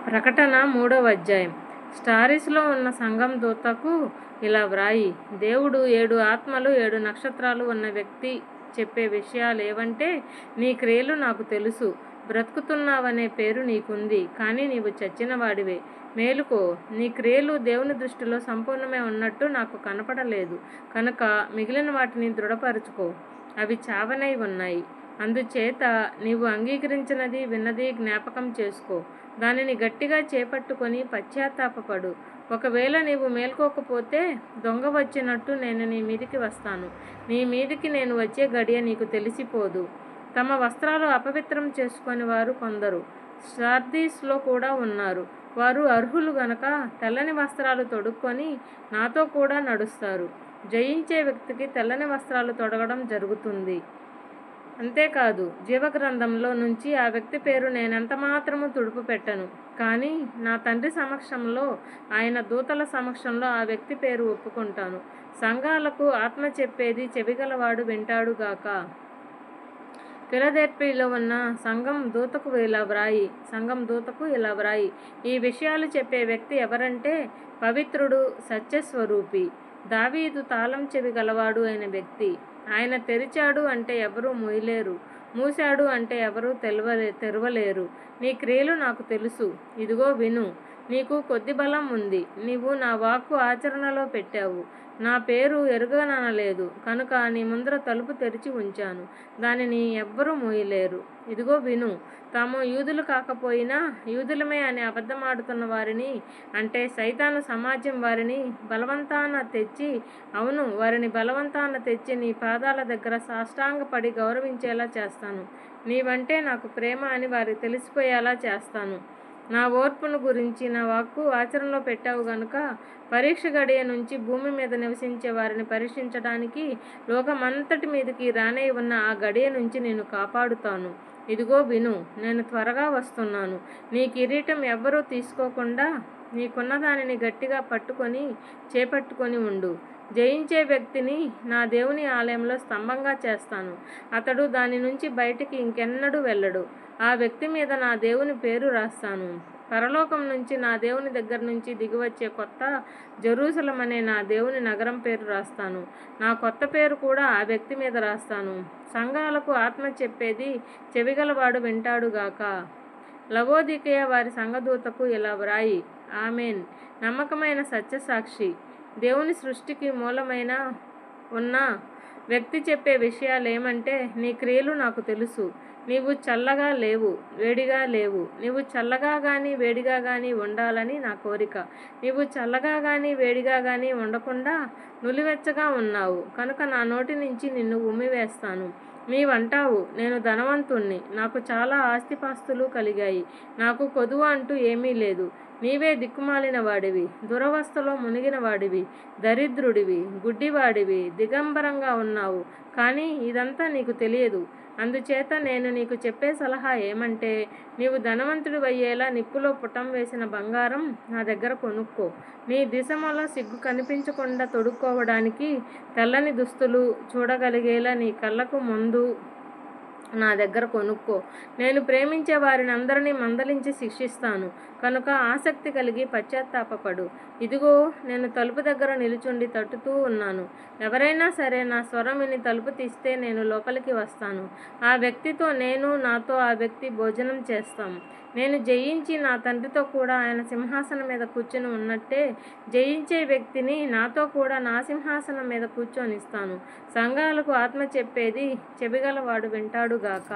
ప్రకటన 3వ అధ్యాయం. స్టారిస్లో ఉన్న సంఘం దూతకు ఇలా వ్రాయి, దేవుడు 7 ఆత్మలు 7 నక్షత్రాలు ఉన్న వ్యక్తి చెప్పే విషయాలేవంటే, నీ క్రియలు నాకు తెలుసు, బ్రతుకుతున్నావనే పేరు నీకుంది, కానీ నీవు చచ్చిన వాడివే. మేలుకో, నీ క్రియలు దేవుని దృష్టిలో సంపూర్ణమై ఉన్నట్టు నాకు కనపడలేదు, కనుక మిగిలిన వాటిని దృఢపరుచుకో, అవి చావనై ఉన్నాయి. అందుచేత నీవు అంగీకరించినది విన్నది జ్ఞాపకం చేసుకో, దానిని గట్టిగా చేపట్టుకొని పశ్చాత్తాపపడు. ఒకవేళ నీవు మేల్కోకపోతే దొంగ వచ్చినట్టు నేను నీ మీదికి వస్తాను, నీ మీదికి నేను వచ్చే గడియ నీకు తెలిసిపోదు. తమ వస్త్రాలు అపవిత్రం చేసుకొని వారు కొందరు సార్దీస్లో కూడా ఉన్నారు. వారు అర్హులు గనక తెల్లని వస్త్రాలు తొడుక్కొని నాతో కూడా నడుస్తారు. జయించే వ్యక్తికి తెల్లని వస్త్రాలు తొడగడం జరుగుతుంది. అంతేకాదు, జీవగ్రంథంలో నుంచి ఆ వ్యక్తి పేరు నేనెంత మాత్రము తుడుపు పెట్టను, కానీ నా తండ్రి సమక్షంలో, ఆయన దూతల సమక్షంలో ఆ వ్యక్తి పేరు ఒప్పుకుంటాను. సంఘాలకు ఆత్మ చెప్పేది చెవిగలవాడు వింటాడుగాక. ఫిలదెల్ఫియాలో ఉన్న సంఘం దూతకు ఇలా వ్రాయి, ఈ విషయాలు చెప్పే వ్యక్తి ఎవరంటే, పవిత్రుడు, సత్యస్వరూపి, దావీదు తాళం చెవి గలవాడు అయిన వ్యక్తి. ఆయన తెరిచాడు అంటే ఎవరూ మూయలేరు, మూశాడు అంటే ఎవరూ తెరవలేరు. నీ క్రియలు నాకు తెలుసు, ఇదిగో విను. నీకు కొద్ది బలం ఉంది, నీవు నా వాక్కు ఆచరణలో పెట్టావు, నా పేరు ఎరుగననలేదు, కనుక నీ ముందర తలుపు తెరిచి ఉంచాను, దానిని ఎవ్వరూ మూయలేరు. ఇదిగో విను. తాము యూదులు కాకపోయినా యూదులమే అని అబద్ధమాడుతున్న వారిని, అంటే సైతాను సమాజం వారిని బలవంతాన తెచ్చి నీ పాదాల దగ్గర సాష్టాంగపడి గౌరవించేలా చేస్తాను. నీవంటే నాకు ప్రేమ అని వారికి తెలిసిపోయేలా చేస్తాను. నా ఓర్పును గురించి నా వాక్కు ఆచరణలో పెట్టావు గనుక, పరీక్ష గడియ నుంచి భూమి మీద నివసించే వారిని పరీక్షించడానికి లోకమంతటి మీదకి రానే ఉన్న ఆ గడియ నుంచి నేను కాపాడుతాను. ఇదిగో విను, నేను త్వరగా వస్తున్నాను. నీ కిరీటం ఎవ్వరూ తీసుకోకుండా నీకున్న దానిని గట్టిగా చేపట్టుకొని ఉండు. జయించే వ్యక్తిని నా దేవుని ఆలయంలో స్తంభంగా చేస్తాను, అతడు దాని నుంచి బయటికి ఇంకెన్నడూ వెళ్ళడు. ఆ వ్యక్తి మీద నా దేవుని పేరు రాస్తాను. పరలోకం నుంచి నా దేవుని దగ్గర నుంచి దిగివచ్చే కొత్త జెరూసలం అనే నా దేవుని నగరం పేరు రాస్తాను. నా కొత్త పేరు కూడా ఆ వ్యక్తి మీద రాస్తాను. సంఘాలకు ఆత్మ చెప్పేది చెవిగలవాడు వింటాడుగాక. లవోదికయ వారి సంఘదూతకు ఇలా వ్రాయి, ఆమేన్. నమ్మకమైన సత్యసాక్షి, దేవుని సృష్టికి మూలమైన ఉన్న వ్యక్తి చెప్పే విషయాలేమంటే, నీ క్రియలు నాకు తెలుసు. నీవు చల్లగా లేవు, వేడిగా లేవు. నీవు చల్లగా గానీ వేడిగా గానీ ఉండాలని నా కోరిక. నీవు చల్లగా గానీ వేడిగా గానీ ఉండకుండా నులివెచ్చగా ఉన్నావు, కనుక నా నోటి నుంచి నిన్ను ఉమ్మివేస్తాను. నీవంటావు, నేను ధనవంతుణ్ణి, నాకు చాలా ఆస్తిపాస్తులు కలిగాయి, నాకు కొదువ అంటూ ఏమీ లేదు. నీవే దిక్కుమాలిన వాడివి, దురవస్థలో మునిగిన వాడివి, దరిద్రుడివి, గుడ్డివాడివి, దిగంబరంగా ఉన్నావు, కానీ ఇదంతా నీకు తెలియదు. అందుచేత నేను నీకు చెప్పే సలహా ఏమంటే, నీవు ధనవంతుడివయ్యేలా నిప్పులో పుటం వేసిన బంగారం నా దగ్గర కొనుక్కో. నీ దిశమలో సిగ్గు కనిపించకుండా తొడుక్కోవడానికి తెల్లని దుస్తులు చూడగలిగేలా నీ కళ్ళకు మందు నా దగ్గర కొనుక్కో. నేను ప్రేమించే వారిని అందరినీ మందలించి శిక్షిస్తాను, కనుక ఆసక్తి కలిగి పశ్చాత్తాపపడు. ఇదిగో, నేను తలుపు దగ్గర నిలుచుండి తట్టుతూ ఉన్నాను. ఎవరైనా సరే నా స్వరం విని తలుపు తీస్తే నేను లోపలికి వస్తాను. ఆ వ్యక్తితో నాతో ఆ వ్యక్తి భోజనం చేస్తాం. నేను జయించి నా తండ్రితో కూడా ఆయన సింహాసనం మీద కూర్చొని ఉన్నట్టే, జయించే వ్యక్తిని నాతో కూడా నా సింహాసనం మీద కూర్చొనిస్తాను. సంఘాలకు ఆత్మ చెప్పేది చెవిగలవాడు వింటాడుగాక.